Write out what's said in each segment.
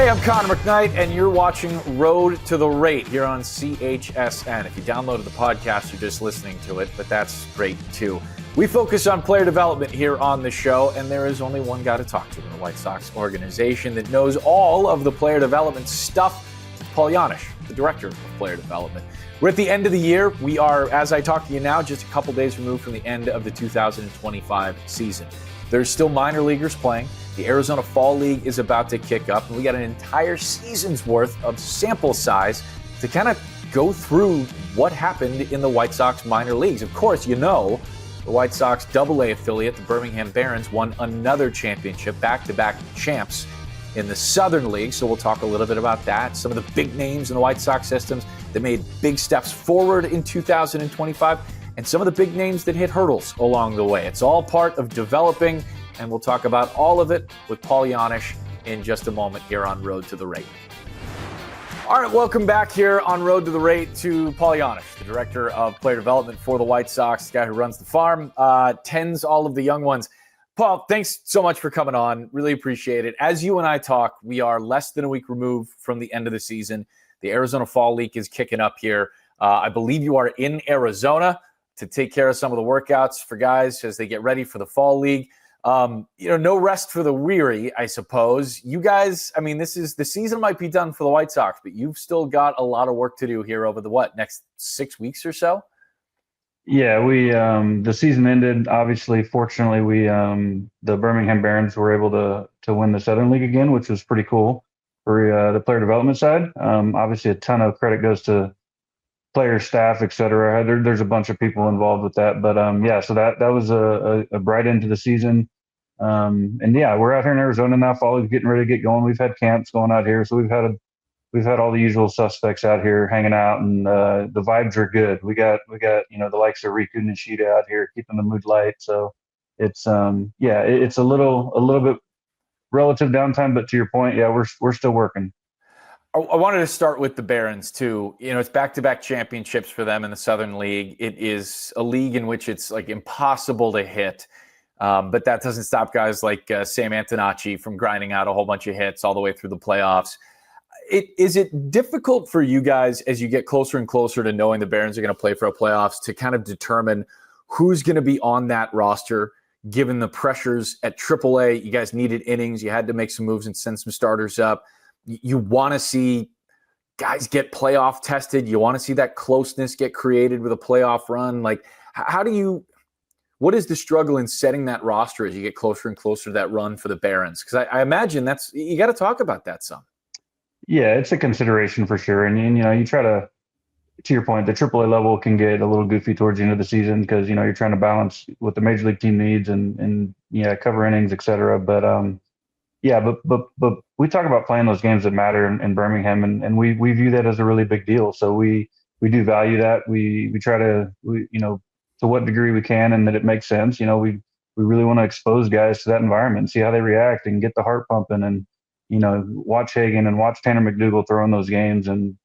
Hey, I'm Connor McKnight, and you're watching Road to the Rate here on CHSN. If you downloaded the podcast, you're just listening to it, but that's great too. We focus on player development here on the show, and there is only one guy to talk to in the White Sox organization that knows all of the player development stuff. It's Paul Janish, the director of player development. We're at the end of the year. We are, as I talk to you now, just a couple days removed from the end of the 2025 season. There's still minor leaguers playing. The Arizona Fall League is about to kick up, and we got an entire season's worth of sample size to kind of go through what happened in the White Sox minor leagues. Of course, you know, the White Sox AA affiliate, the Birmingham Barons, won another championship, back-to-back champs in the Southern League, so we'll talk a little bit about that. Some of the big names in the White Sox systems that made big steps forward in 2025, and some of the big names that hit hurdles along the way. It's all part of developing, and we'll talk about all of it with Paul Janish in just a moment here on Road to the Rate. All right, welcome back here on Road to the Rate to Paul Janish, the director of player development for the White Sox, the guy who runs the farm, tends all of the young ones. Paul, thanks so much for coming on. Really appreciate it. As you and I talk, we are less than a week removed from the end of the season. The Arizona Fall League is kicking up here. I believe you are in Arizona to take care of some of the workouts for guys as they get ready for the Fall League. No rest for the weary, I suppose. You guys, I mean, the season might be done for the White Sox, but you've still got a lot of work to do here over the next 6 weeks or so? Yeah, the season ended. Obviously, fortunately, the Birmingham Barons were able to win the Southern League again, which was pretty cool for the player development side. Obviously, a ton of credit goes to player, staff, et cetera. There's a bunch of people involved with that, but so that was a bright end to the season. We're out here in Arizona now. Fall is getting ready to get going. We've had camps going out here, so we've had all the usual suspects out here hanging out, and the vibes are good. We got the likes of 𝗵cieះ𝗁𝗶𝗹 out here keeping the mood light. So it's it's a little bit relative downtime, but to your point, we're still working. I wanted to start with the Barons too. It's back-to-back championships for them in the Southern League. It is a league in which it's like impossible to hit, but that doesn't stop guys like Sam Antonacci from grinding out a whole bunch of hits all the way through the playoffs. Is it difficult for you guys as you get closer and closer to knowing the Barons are going to play for a playoffs to kind of determine who's going to be on that roster, given the pressures at AAA? You guys needed innings. You had to make some moves and send some starters up. You want to see guys get playoff tested. You want to see that closeness get created with a playoff run. Like, what is the struggle in setting that roster as you get closer and closer to that run for the Barons? Because I imagine you got to talk about that some. Yeah, it's a consideration for sure. And you try to your point, the AAA level can get a little goofy towards the end of the season because, you're trying to balance what the major league team needs and cover innings, et cetera. But, but we talk about playing those games that matter in Birmingham, and we view that as a really big deal. So we do value that. We try to, to what degree we can, and that it makes sense. We really want to expose guys to that environment, see how they react, and get the heart pumping, and watch Hagen and watch Tanner McDougal throw in those games, and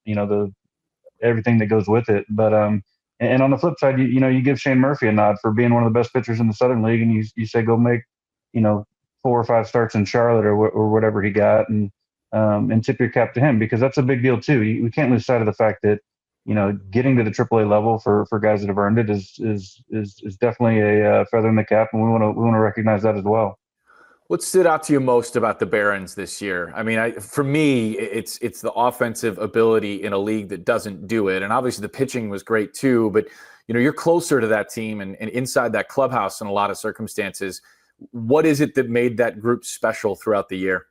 everything that goes with it. But and on the flip side, you give Shane Murphy a nod for being one of the best pitchers in the Southern League, and you say go make 4 or 5 starts in Charlotte or whatever he got, and tip your cap to him, because that's a big deal too. We can't lose sight of the fact that getting to the AAA level for guys that have earned it is definitely a feather in the cap, and we want to recognize that as well. What stood out to you most about the Barons this year? I mean, for me, it's the offensive ability in a league that doesn't do it, and obviously the pitching was great too. But you're closer to that team and inside that clubhouse in a lot of circumstances. What is it that made that group special throughout the year?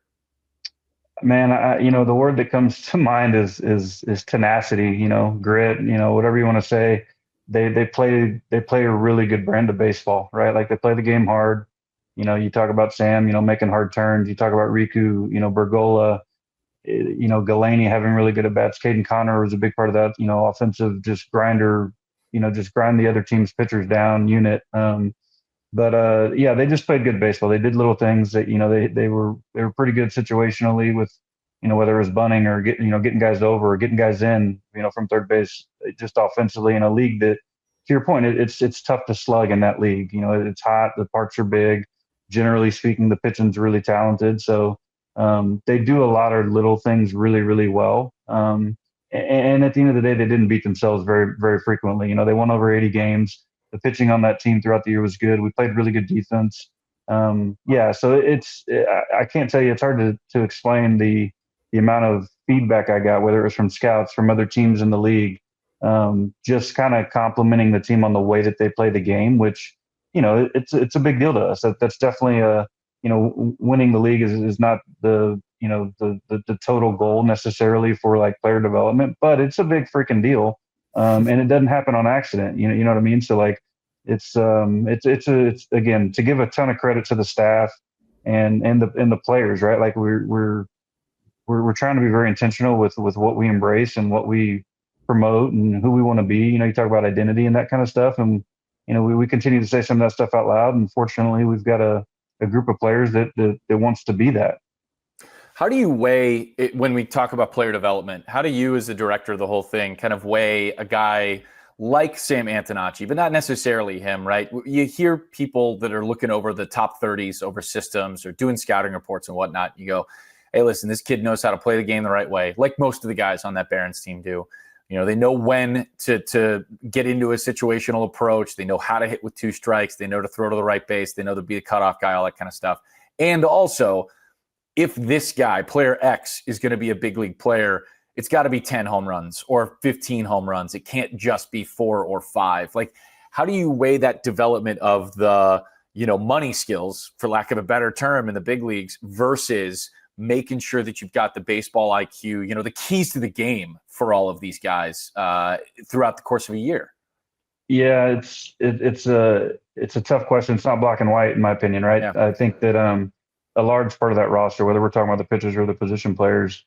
Man, the word that comes to mind is tenacity. Grit. Whatever you want to say. They play a really good brand of baseball, right? Like, they play the game hard. You talk about Sam, making hard turns. You talk about Riku, Bergola, Galaney having really good at bats. Caden Connor was a big part of that. Offensive, just grinder. Just grind the other team's pitchers down unit. They just played good baseball. They did little things that they were pretty good situationally with whether it was bunting or getting guys over or getting guys in from third base, just offensively in a league that, to your point, it's tough to slug in that league. It's hot, the parks are big. Generally speaking, the pitching's really talented. So They do a lot of little things really, really well. And at the end of the day, they didn't beat themselves very, very frequently. They won over 80 games. The pitching on that team throughout the year was good. We played really good defense. So I can't tell you, it's hard to explain the amount of feedback I got, whether it was from scouts, from other teams in the league, just kind of complimenting the team on the way that they play the game, which, it's a big deal to us. That's definitely winning the league is not the total goal necessarily for like player development, but it's a big freaking deal. And it doesn't happen on accident. You know what I mean? So like, it's again, to give a ton of credit to the staff and the players, right? Like we're trying to be very intentional with what we embrace and what we promote and who we want to be. You talk about identity and that kind of stuff. And, we continue to say some of that stuff out loud. And fortunately, we've got a group of players that wants to be that. How do you weigh it when we talk about player development? How do you, as the director of the whole thing, kind of weigh a guy like Sam Antonacci, but not necessarily him, right? You hear people that are looking over the top 30s over systems or doing scouting reports and whatnot. You go, hey, listen, this kid knows how to play the game the right way, like most of the guys on that Barons team do. They know when to get into a situational approach. They know how to hit with 2 strikes. They know to throw to the right base. They know to be a cutoff guy, all that kind of stuff. And also, if this guy, player X, is going to be a big league player, it's got to be 10 home runs or 15 home runs. It can't just be 4 or 5. Like, how do you weigh that development of the, money skills, for lack of a better term, in the big leagues versus making sure that you've got the baseball IQ, the keys to the game for all of these guys throughout the course of a year? Yeah, it's a tough question. It's not black and white, in my opinion, right? Yeah. I think that a large part of that roster, whether we're talking about the pitchers or the position players,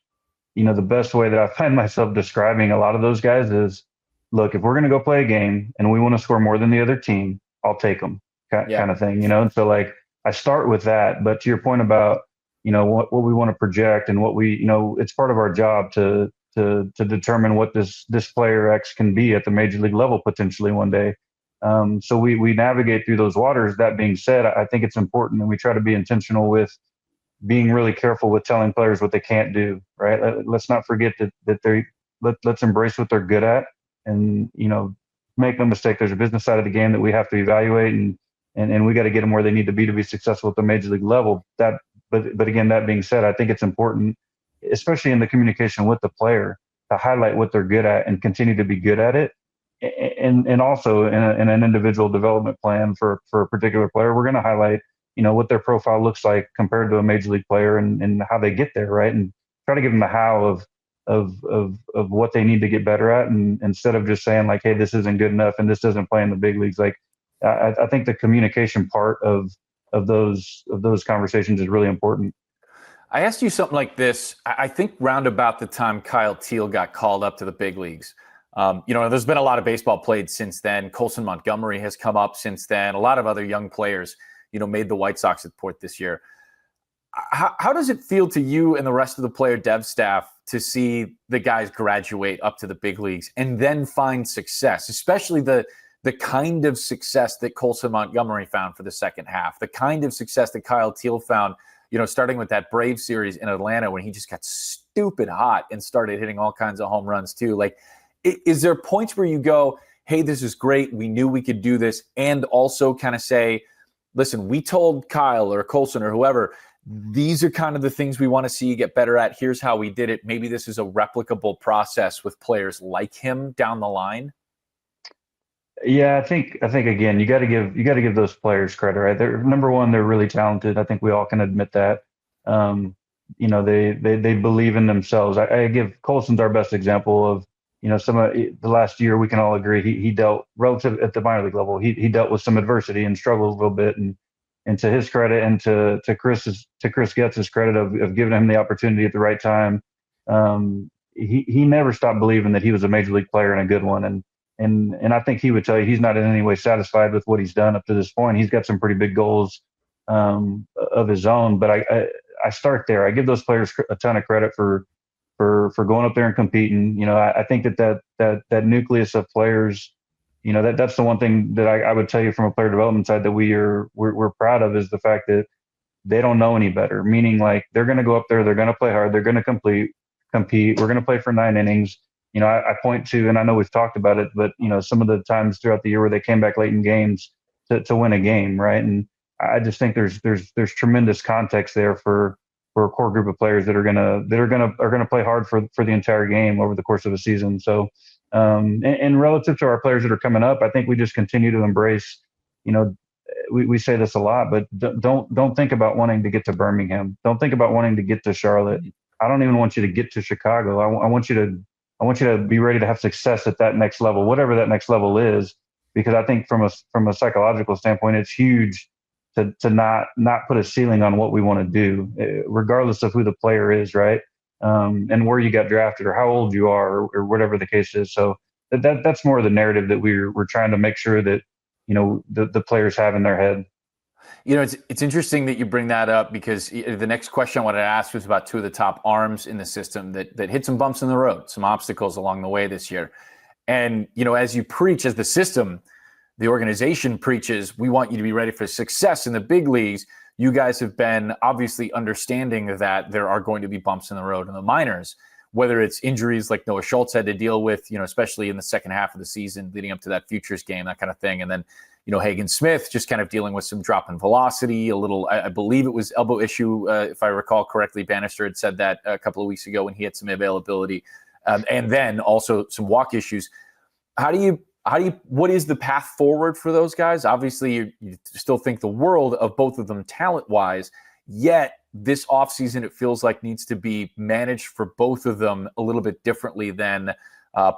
the best way that I find myself describing a lot of those guys is, look, if we're going to go play a game and we want to score more than the other team, I'll take them, kind of thing, And so like I start with that, but to your point about, what we want to project and what we, it's part of our job to determine what this player X can be at the major league level potentially one day. So we navigate through those waters. That being said, I think it's important, and we try to be intentional with being really careful with telling players what they can't do, right? Let's not forget that let's embrace what they're good at, and make no mistake, there's a business side of the game that we have to evaluate, and we got to get them where they need to be successful at the major league level. But again, that being said, I think it's important, especially in the communication with the player, to highlight what they're good at and continue to be good at it. And also in an individual development plan for a particular player, we're going to highlight, what their profile looks like compared to a major league player and how they get there, right? And try to give them the how of what they need to get better at, and instead of just saying like, hey, this isn't good enough and this doesn't play in the big leagues. Like, I think the communication part of those conversations is really important. I asked you something like this, I think round about the time Kyle Teel got called up to the big leagues. There's been a lot of baseball played since then. Colson Montgomery has come up since then. A lot of other young players, made the White Sox report this year. How does it feel to you and the rest of the player dev staff to see the guys graduate up to the big leagues and then find success, especially the kind of success that Colson Montgomery found for the second half, the kind of success that Kyle Teel found, starting with that Brave series in Atlanta when he just got stupid hot and started hitting all kinds of home runs too? Like, is there points where you go, hey, this is great, we knew we could do this, and also kind of say, listen, we told Kyle or Colson or whoever, these are kind of the things we want to see you get better at. Here's how we did it. Maybe this is a replicable process with players like him down the line. Yeah, I think again, you got to give those players credit, right? They're number one, they're really talented. I think we all can admit that. They believe in themselves. I give Colson's our best example of, some of the last year, we can all agree he dealt relative at the minor league level. He dealt with some adversity and struggled a little bit, and to his credit and to Chris Getz's credit of giving him the opportunity at the right time. He never stopped believing that he was a major league player and a good one. And I think he would tell you he's not in any way satisfied with what he's done up to this point. He's got some pretty big goals of his own, but I start there. I give those players a ton of credit for going up there and competing. I think that nucleus of players, that's the one thing that I would tell you from a player development side that we're proud of, is the fact that they don't know any better. Meaning, like, they're going to go up there, they're going to play hard, they're going to compete. We're going to play for 9 innings. I point to, and I know we've talked about it, but some of the times throughout the year where they came back late in games to win a game, right? And I just think there's tremendous context there for a core group of players that are gonna play hard for the entire game over the course of a season. So, and relative to our players that are coming up, I think we just continue to embrace. We say this a lot, but don't think about wanting to get to Birmingham. Don't think about wanting to get to Charlotte. I don't even want you to get to Chicago. I want you to be ready to have success at that next level, whatever that next level is, because I think from a psychological standpoint, it's huge to not put a ceiling on what we want to do, regardless of who the player is, right? And where you got drafted or how old you are or whatever the case is. So that's more of the narrative that we're trying to make sure that, the players have in their head. It's interesting that you bring that up, because the next question I wanted to ask was about two of the top arms in the system that hit some bumps in the road, some obstacles along the way this year. And, as you preach, as the system, the organization preaches, we want you to be ready for success in the big leagues. You guys have been obviously understanding that there are going to be bumps in the road in the minors, whether it's injuries like 𝗻𝗁 Schultz had to deal with, especially in the second half of the season leading up to that Futures game, that kind of thing. And then, Hagen Smith just kind of dealing with some drop in velocity, a little, I believe it was elbow issue, if I recall correctly. Bannister had said that a couple of weeks ago when he had some availability. And then also some walk issues. What is the path forward for those guys? Obviously, you still think the world of both of them talent-wise, yet this offseason, it feels like, needs to be managed for both of them a little bit differently than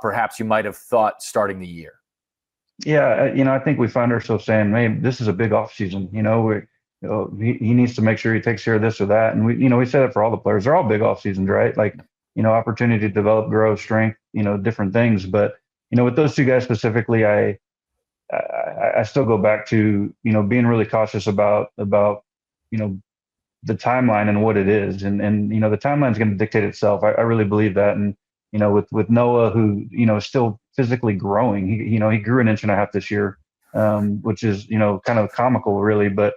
perhaps you might have thought starting the year. Yeah, I think we find ourselves saying, "Man, this is a big offseason. He needs to make sure he takes care of this or that." And we say that for all the players. They're all big off seasons, right? Like, opportunity to develop, grow, strength, different things. But with those two guys specifically, I still go back to being really cautious about the timeline and what it is, and the timeline is going to dictate itself. I really believe that. And with Noah, who is still physically growing, he grew 1.5 inches this year, which is kind of comical, really. But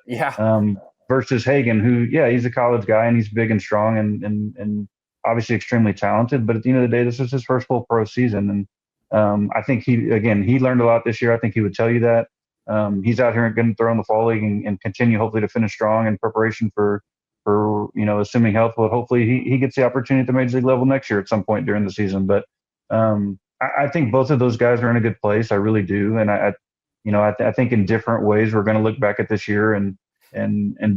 versus Hagen, who he's a college guy and he's big and strong and obviously extremely talented. But at the end of the day, this is his first full pro season, and I think he learned a lot this year. I think he would tell you that. He's out here going to throw in the fall league and continue hopefully to finish strong in preparation for assuming health. But hopefully he gets the opportunity at the major league level next year at some point during the season. But I think both of those guys are in a good place. I really do. And I think in different ways we're going to look back at this year and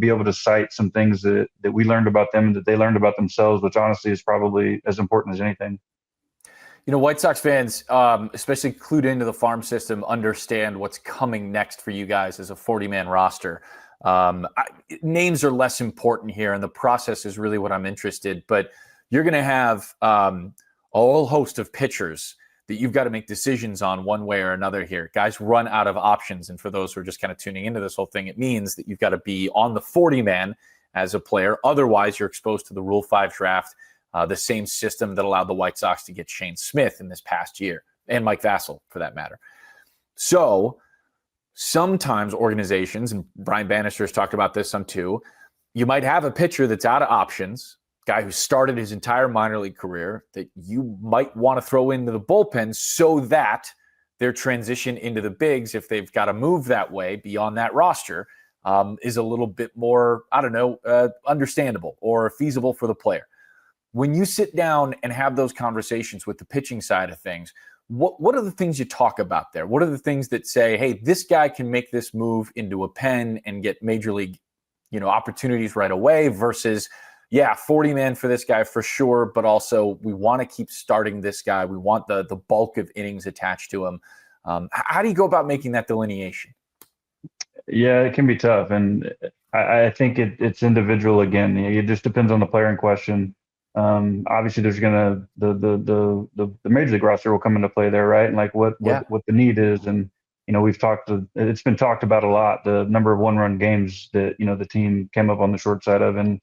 be able to cite some things that we learned about them and that they learned about themselves, which honestly is probably as important as anything. White Sox fans, especially clued into the farm system, understand what's coming next for you guys as a 40-man roster. Names are less important here, and the process is really what I'm interested. But you're going to have a whole host of pitchers that you've got to make decisions on one way or another here. Guys run out of options. And for those who are just kind of tuning into this whole thing, it means that you've got to be on the 40-man as a player. Otherwise, you're exposed to the Rule 5 draft, the same system that allowed the White Sox to get Shane Smith in this past year, and Mike Vasil for that matter. So sometimes organizations, and Brian Bannister has talked about this some too, you might have a pitcher that's out of options, guy who started his entire minor league career, that you might want to throw into the bullpen so that their transition into the bigs, if they've got to move that way beyond that roster, is a little bit more, understandable or feasible for the player. When you sit down and have those conversations with the pitching side of things, what are the things you talk about there? What are the things that say, hey, this guy can make this move into a pen and get major league, opportunities right away versus, 40-man for this guy for sure, but also we want to keep starting this guy. We want the bulk of innings attached to him. How do you go about making that delineation? Yeah, it can be tough. And I think it's individual again. It just depends on the player in question. Obviously there's the major league roster will come into play there, right? And like what the need is. And, it's been talked about a lot, the number of 1-run games that, the team came up on the short side of, and,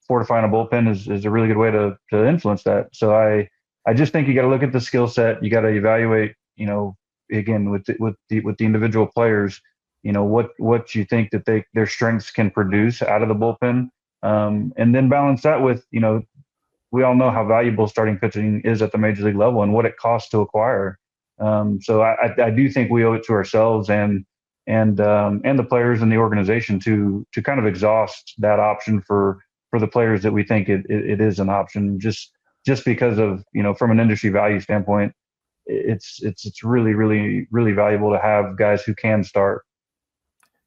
fortifying a bullpen is a really good way to influence that. So I just think you got to look at the skill set. You got to evaluate, again, with the individual players, what you think that their strengths can produce out of the bullpen, and then balance that with, we all know how valuable starting pitching is at the major league level and what it costs to acquire. So I do think we owe it to ourselves and the players and the organization to kind of exhaust that option for the players that we think it is an option, just because of, from an industry value standpoint, it's really, really, really valuable to have guys who can start.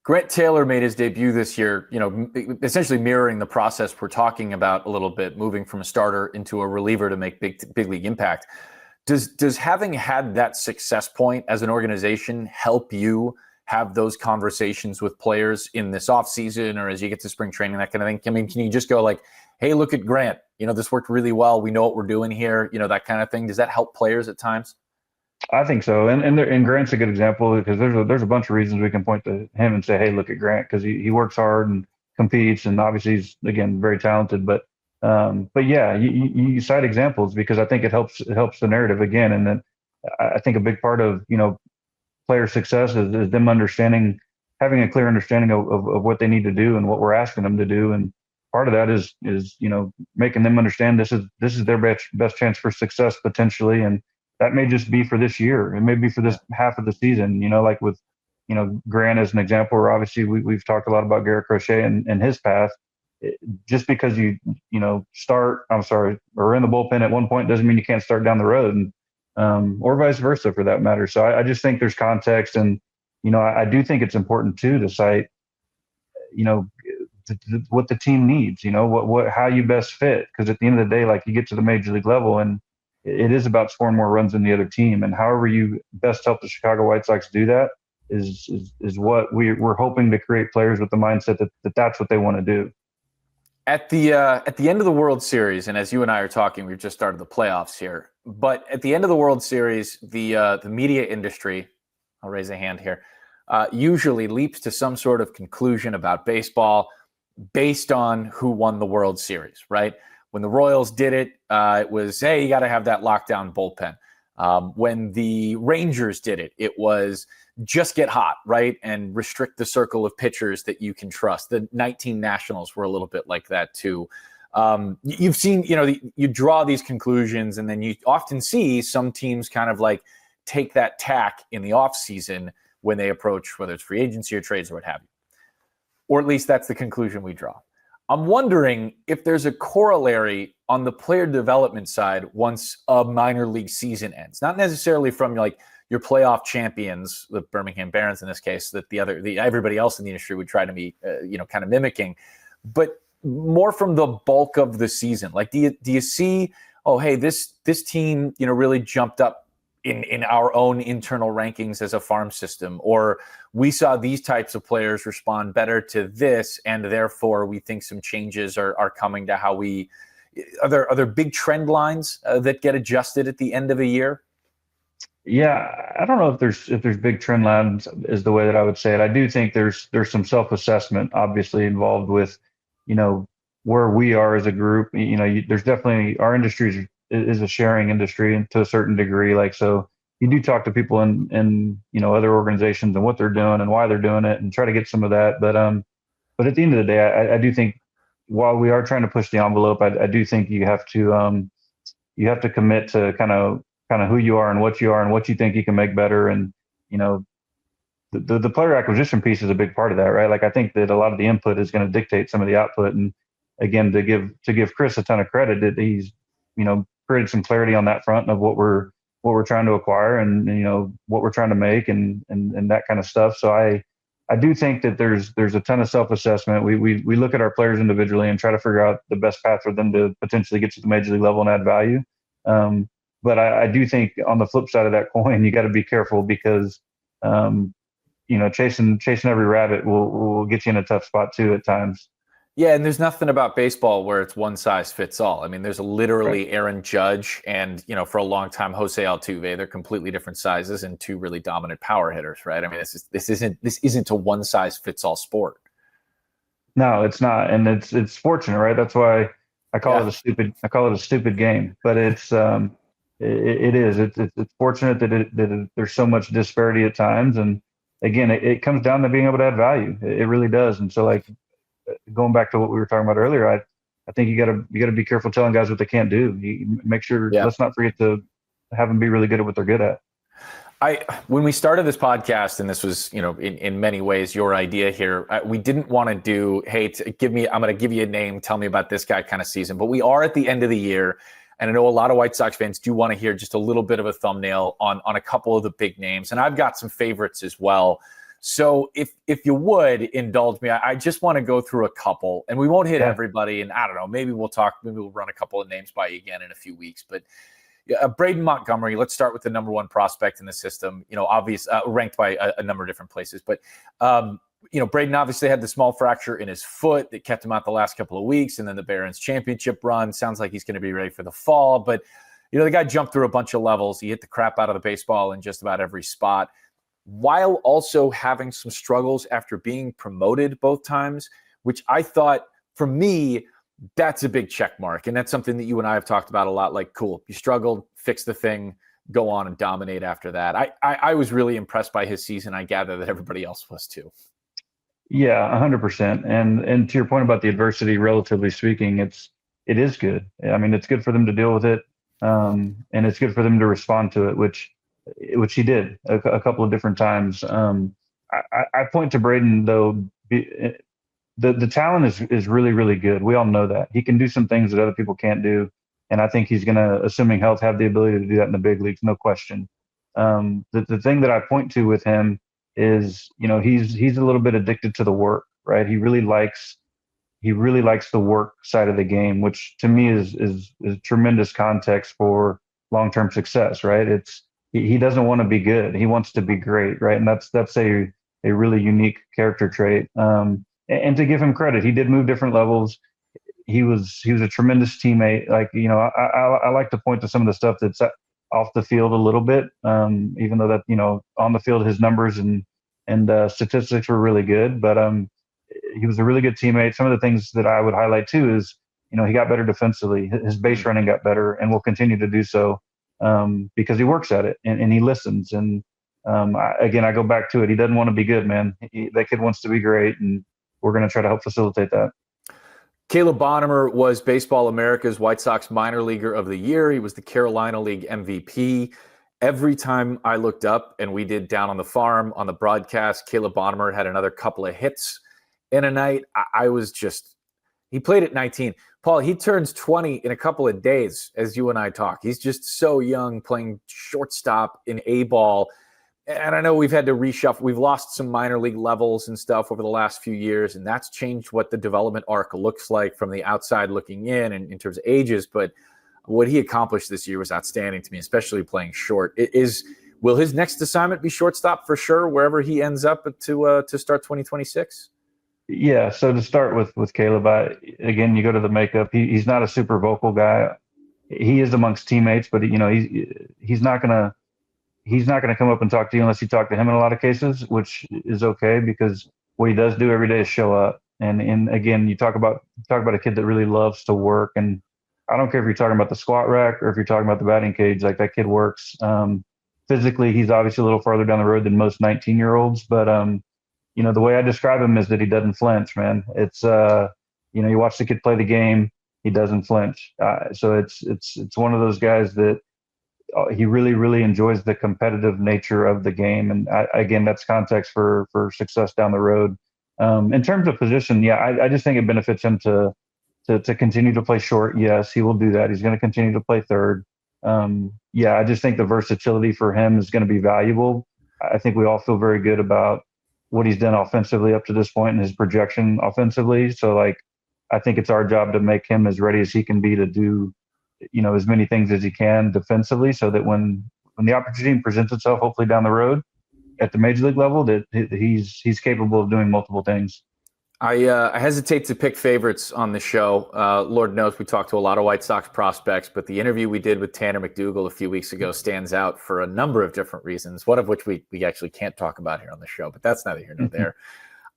Grant Taylor made his debut this year, essentially mirroring the process we're talking about a little bit, moving from a starter into a reliever to make big league impact. Does having had that success point as an organization help you have those conversations with players in this offseason or as you get to spring training, that kind of thing? I mean, can you just go like, hey, look at Grant, this worked really well. We know what we're doing here, that kind of thing. Does that help players at times? I think so. And Grant's a good example because there's a bunch of reasons we can point to him and say, hey, look at Grant, because he works hard and competes, and obviously he's, again, very talented. But yeah, you cite examples because I think it helps the narrative again. And then I think a big part of, player success is them having a clear understanding of what they need to do and what we're asking them to do. And part of that is making them understand this is their best chance for success potentially. And that may just be for this year. It may be for this half of the season, like with, Grant as an example, or obviously we've talked a lot about 𝗵𝗀 and his path. Just because you start, or in the bullpen at one point doesn't mean you can't start down the road, and or vice versa for that matter. So I just think there's context, and, I do think it's important too to cite, what the team needs, how you best fit. Because at the end of the day, like, you get to the major league level and it is about scoring more runs than the other team, and however you best help the Chicago White Sox do that is what we're hoping to create players with the mindset that that's what they want to do. At the end of the World Series, and as you and I are talking, we've just started the playoffs here. But at the end of the World Series, the media industry, I'll raise a hand here, usually leaps to some sort of conclusion about baseball based on who won the World Series, right? When the Royals did it, it was, hey, you got to have that lockdown bullpen. When the Rangers did it, it was just get hot, right? And restrict the circle of pitchers that you can trust. The 19 Nationals were a little bit like that too. You've seen, you draw these conclusions, and then you often see some teams kind of like take that tack in the offseason when they approach, whether it's free agency or trades or what have you. Or at least that's the conclusion we draw. I'm wondering if there's a corollary on the player development side once a minor league season ends. Not necessarily from like your playoff champions, the Birmingham Barons in this case, that everybody else in the industry would try to be, kind of mimicking, but more from the bulk of the season. Like, do you see, oh, hey, this team, really jumped up in our own internal rankings as a farm system, or we saw these types of players respond better to this, and therefore we think some changes are coming to how we. Are there big trend lines that get adjusted at the end of a year? Yeah, I don't know if there's big trend lines is the way that I would say it. I do think there's some self-assessment obviously involved with, where we are as a group. There's definitely, our industry is a sharing industry, and to a certain degree, like, so you do talk to people in other organizations and what they're doing and why they're doing it, and try to get some of that. But at the end of the day, I do think while we are trying to push the envelope, I do think you have to commit to kind of who you are and what you think you can make better. And, the player acquisition piece is a big part of that, right? Like, I think that a lot of the input is going to dictate some of the output. And again, to give 𝗵𝗀 a ton of credit, that he's, created some clarity on that front of what we're trying to acquire and, what we're trying to make and that kind of stuff. So I do think that there's a ton of self-assessment. We look at our players individually and try to figure out the best path for them to potentially get to the major league level and add value. But I do think on the flip side of that coin, you got to be careful because, chasing every rabbit will get you in a tough spot too at times. Yeah, and there's nothing about baseball where it's one size fits all. I mean, there's literally right. Aaron Judge and, for a long time, 𝗁cie Altuve. They're completely different sizes and two really dominant power hitters, right? I mean, this isn't a one size fits all sport. No, it's not, and it's fortunate, right? That's why I call it a stupid game. But it's it's fortunate that there's so much disparity at times, and again, it comes down to being able to add value. It really does. And so, like, going back to what we were talking about earlier, I think you gotta be careful telling guys what they can't do. Make sure, Yeah. let's not forget to have them be really good at what they're good at. When we started this podcast, and this was, in many ways your idea here, we didn't want to do, hey, I'm going to give you a name, tell me about this guy kind of season. But we are at the end of the year, and I know a lot of White Sox fans do want to hear just a little bit of a thumbnail on a couple of the big names, and I've got some favorites as well. So if you would indulge me, I just want to go through a couple, and we won't hit everybody. And I don't know, maybe we'll run a couple of names by you again in a few weeks, but. Braden Montgomery, let's start with the number one prospect in the system, ranked by a number of different places. But, Braden obviously had the small fracture in his foot that kept him out the last couple of weeks. And then the Barons championship run. Sounds like he's going to be ready for the fall. But, the guy jumped through a bunch of levels. He hit the crap out of the baseball in just about every spot, while also having some struggles after being promoted both times, which I thought, for me, that's a big check mark. And that's something that you and I have talked about a lot. Like, cool, you struggled, fix the thing, go on and dominate after that. I was really impressed by his season. I gather that everybody else was too. Yeah, 100%. And to your point about the adversity, relatively speaking, it is good. I mean, it's good for them to deal with it. And it's good for them to respond to it, which he did a couple of different times. I point to Braden, though. The talent is really, really good. We all know that. He can do some things that other people can't do. And I think he's going to, assuming health, have the ability to do that in the big leagues, no question. The thing that I point to with him is, he's a little bit addicted to the work, right? He really likes the work side of the game, which to me is tremendous context for long-term success, right? He doesn't want to be good. He wants to be great, right? And that's a really unique character trait. And to give him credit, he did move different levels. He was a tremendous teammate. Like, I like to point to some of the stuff that's off the field a little bit, even though that, on the field, his numbers and statistics were really good. But he was a really good teammate. Some of the things that I would highlight too is, he got better defensively. His base running got better and will continue to do so because he works at it and he listens. And I go back to it. He doesn't want to be good, man. That kid wants to be great, and we're going to try to help facilitate that. 𝗂𝗏 was Baseball America's White Sox minor leaguer of the year. He was the Carolina League MVP. Every time I looked up, and we did Down on the Farm on the broadcast, 𝗂𝗏 had another couple of hits in a night. He played at 19. Paul, he turns 20 in a couple of days as you and I talk. He's just so young, playing shortstop in A-ball. And I know we've had to reshuffle. We've lost some minor league levels and stuff over the last few years, and that's changed what the development arc looks like from the outside looking in and in terms of ages. But what he accomplished this year was outstanding to me, especially playing short. Will his next assignment be shortstop for sure, wherever he ends up to start 2026? Yeah. So to start with 𝗂𝗏, again, you go to the makeup. He's not a super vocal guy. He is amongst teammates, but he's not gonna come up and talk to you unless you talk to him in a lot of cases, which is okay because what he does do every day is show up. And again, you talk about a kid that really loves to work. And I don't care if you're talking about the squat rack or if you're talking about the batting cage, like that kid works. Physically, he's obviously a little farther down the road than most 19-year-olds, but the way I describe him is that he doesn't flinch, man. It's you watch the kid play the game, he doesn't flinch. So it's one of those guys that he really, really enjoys the competitive nature of the game. And again, that's context for success down the road. In terms of position, I just think it benefits him to continue to play short. Yes, he will do that. He's going to continue to play third. I just think the versatility for him is going to be valuable. I think we all feel very good about what he's done offensively up to this point and his projection offensively. So I think it's our job to make him as ready as he can be to do, as many things as he can defensively, so that when the opportunity presents itself, hopefully down the road at the major league level, that he's capable of doing multiple things. I hesitate to pick favorites on the show. Lord knows we talked to a lot of White Sox prospects, but the interview we did with Tanner McDougal a few weeks ago stands out for a number of different reasons, one of which we actually can't talk about here on the show, but that's neither here nor there.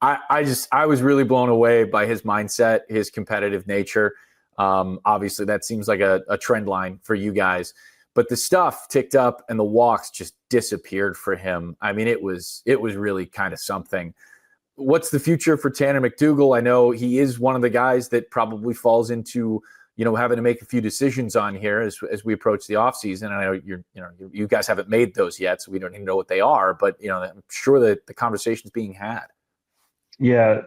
I was really blown away by his mindset, his competitive nature. Obviously, that seems like a trend line for you guys. but the stuff ticked up and the walks just disappeared for him. I mean, it was really kind of something. What's the future for Tanner McDougal? I know he is one of the guys that probably falls into, having to make a few decisions on here as we approach the offseason. I know you guys haven't made those yet, so we don't even know what they are, but I'm sure that the conversation's being had. Yeah,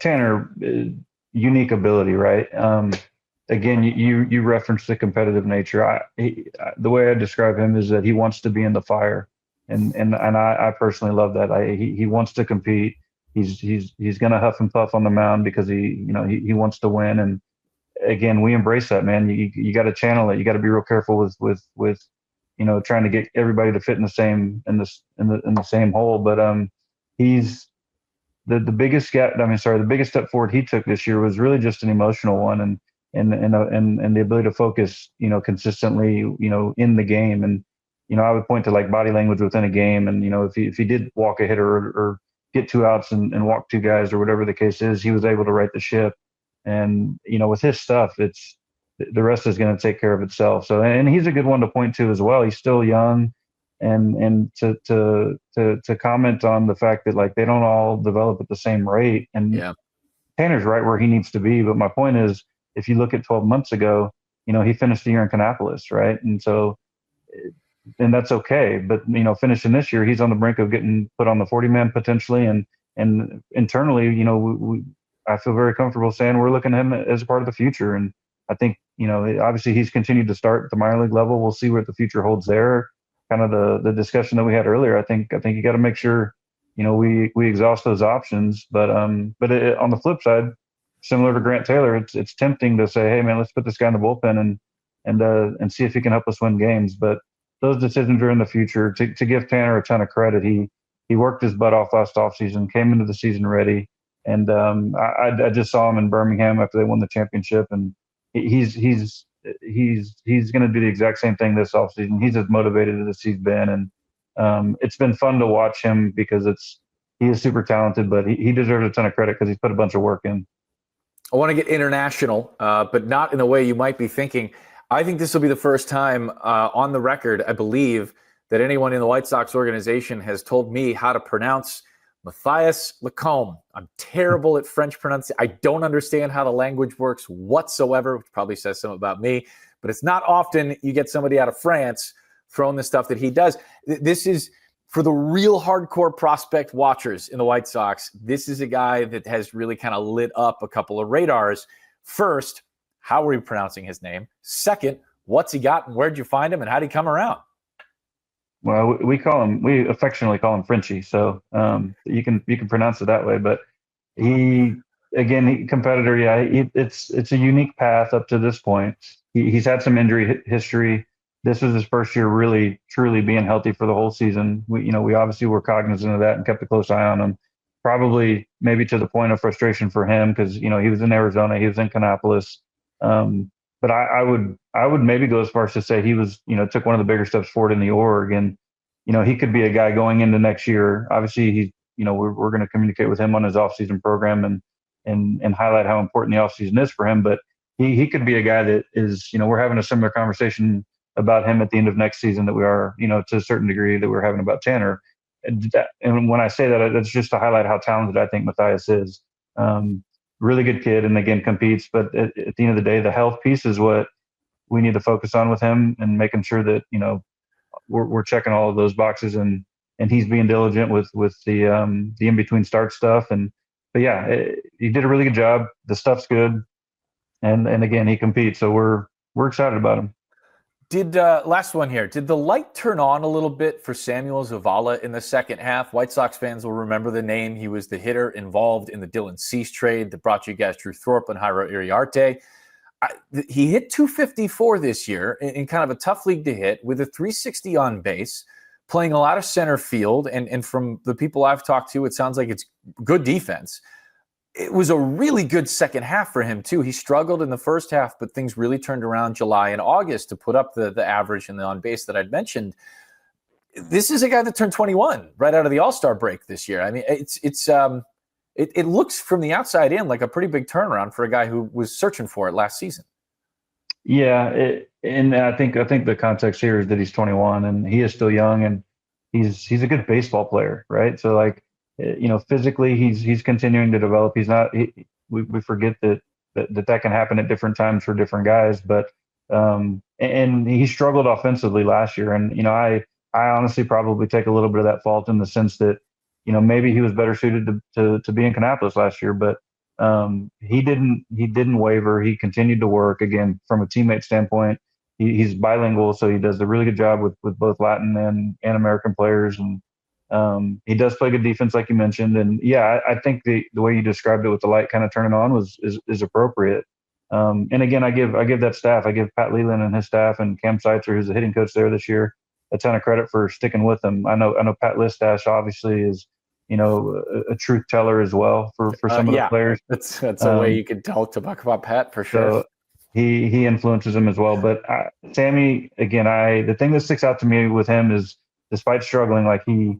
Tanner, unique ability, right? Again, you referenced the competitive nature. The way I describe him is that he wants to be in the fire, and I personally love that. He wants to compete. He's going to huff and puff on the mound because he wants to win. And again, we embrace that, man. You got to channel it. You got to be real careful with trying to get everybody to fit in the same hole. But he's the biggest step forward he took this year was really just an emotional one, and the ability to focus, consistently, in the game. And I would point to like body language within a game, and if he did walk a hitter or get 2 outs and walk 2 guys or whatever the case is, he was able to right the ship. And with his stuff, it's the rest is going to take care of itself. So, and he's a good one to point to as well. He's still young, and to comment on the fact that like they don't all develop at the same rate. And yeah, Tanner's right where he needs to be. But my point is, if you look at 12 months ago, he finished the year in Kannapolis, right? And so, and that's okay. But finishing this year, he's on the brink of getting put on the 40-man potentially, and internally, I feel very comfortable saying we're looking at him as a part of the future. And I think, obviously he's continued to start at the minor league level. We'll see what the future holds there. Kind of the discussion that we had earlier. I think you got to make sure, we exhaust those options. But on the flip side, similar to Grant Taylor, it's tempting to say, hey man, let's put this guy in the bullpen and see if he can help us win games. But those decisions are in the future. To give Tanner a ton of credit, he worked his butt off last offseason, came into the season ready. And I just saw him in Birmingham after they won the championship, and he's going to do the exact same thing this offseason. He's as motivated as he's been, and it's been fun to watch him because he is super talented, but he deserves a ton of credit because he's put a bunch of work in. I want to get international, but not in the way you might be thinking. I think this will be the first time on the record, I believe, that anyone in the White Sox organization has told me how to pronounce 𝗦𝗫ci𝗰𝗶𝗹. I'm terrible at French pronunciation. I don't understand how the language works whatsoever, which probably says something about me. But it's not often you get somebody out of France throwing the stuff that he does. This is, for the real hardcore prospect watchers in the White Sox, this is a guy that has really kind of lit up a couple of radars. First, how are we pronouncing his name? Second, what's he got and where'd you find him and how'd he come around? Well, we affectionately call him 𝗫𝗏. So you can pronounce it that way. But competitor. Yeah, it's a unique path up to this point. He's had some injury history. This was his first year really, truly being healthy for the whole season. We obviously were cognizant of that and kept a close eye on him. Probably maybe to the point of frustration for him because, he was in Arizona, he was in Kannapolis. But I would maybe go as far as to say he was, took one of the bigger steps forward in the org. And, he could be a guy going into next year. Obviously, we're going to communicate with him on his offseason program and highlight how important the offseason is for him. But he could be a guy that is, we're having a similar conversation about him at the end of next season that we are, to a certain degree that we're having about Tanner. And when I say that, that's just to highlight how talented I think 𝗦𝗫ci is. Really good kid, and again competes. But at the end of the day, the health piece is what we need to focus on with him, and making sure that we're checking all of those boxes, and he's being diligent with the in between start stuff. But yeah, he did a really good job. The stuff's good, and again he competes, so we're excited about him. Last one here. Did the light turn on a little bit for Samuel 𝗂𝗏 in the second half? White Sox fans will remember the name. He was the hitter involved in the Dylan Cease trade that brought you guys 𝗵𝗏 and Jairo Iriarte. He hit 254 this year in kind of a tough league to hit with a 360 on base, playing a lot of center field. And from the people I've talked to, it sounds like it's good defense. It was a really good second half for him, too. He struggled in the first half, but things really turned around July and August to put up the average and the on base that I'd mentioned. This is a guy that turned 21 right out of the All-Star break this year. I mean, it looks from the outside in like a pretty big turnaround for a guy who was searching for it last season. Yeah, and I think the context here is that he's 21 and he is still young, and he's a good baseball player, right? So like, physically he's continuing to develop. He's not. We forget that can happen at different times for different guys, but and he struggled offensively last year, and I honestly probably take a little bit of that fault in the sense that maybe he was better suited to be in Kannapolis last year, but he didn't waver. He continued to work. Again, from a teammate standpoint, he's bilingual, so he does a really good job with both Latin and American players, and he does play good defense, like you mentioned. And yeah, I think the way you described it with the light kind of turning on is appropriate. And again, I give that staff, I give Pat Leland and his staff and Cam Seitzer, who's the hitting coach there this year, a ton of credit for sticking with them. I know Pat Listash obviously is a truth teller as well for some of the players. That's a way you can talk about Pat for sure. So he influences him as well. But Sammy, again, the thing that sticks out to me with him is, despite struggling, like he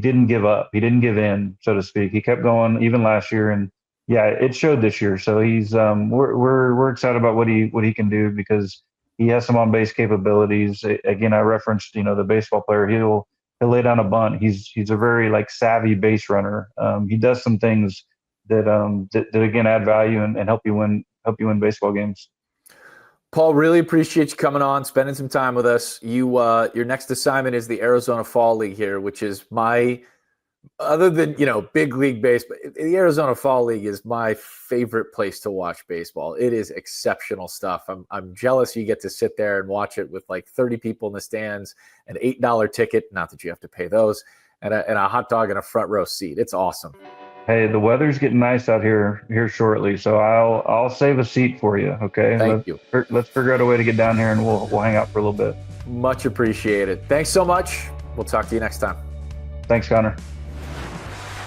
didn't give up. He didn't give in, so to speak. He kept going even last year, and yeah, it showed this year. So he's we're excited about what he can do, because he has some on base capabilities. Again, I referenced the baseball player. He'll lay down a bunt. He's a very savvy base runner. He does some things that again add value and help you win baseball games. Paul, really appreciate you coming on, spending some time with us. Your next assignment is the Arizona Fall League here, which is other than big league baseball, the Arizona Fall League is my favorite place to watch baseball. It is exceptional stuff. I'm jealous you get to sit there and watch it with 30 people in the stands, an $8 ticket, not that you have to pay those, and a hot dog and a front row seat. It's awesome. Hey, the weather's getting nice out here shortly, so I'll save a seat for you. Okay. Thank you. Let's figure out a way to get down here, and we'll hang out for a little bit. Much appreciated. Thanks so much. We'll talk to you next time. Thanks, Connor.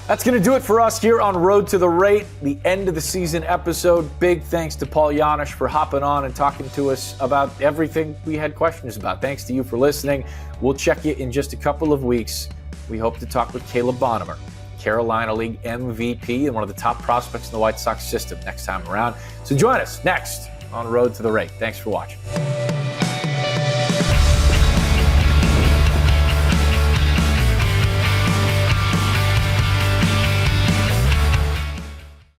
That's going to do it for us here on Road to the Rate, the end of the season episode. Big thanks to Paul Janish for hopping on and talking to us about everything we had questions about. Thanks to you for listening. We'll check you in just a couple of weeks. We hope to talk with 𝗂𝗏, Carolina League MVP and one of the top prospects in the White Sox system next time around. So join us next on Road to the Rate. Thanks for watching.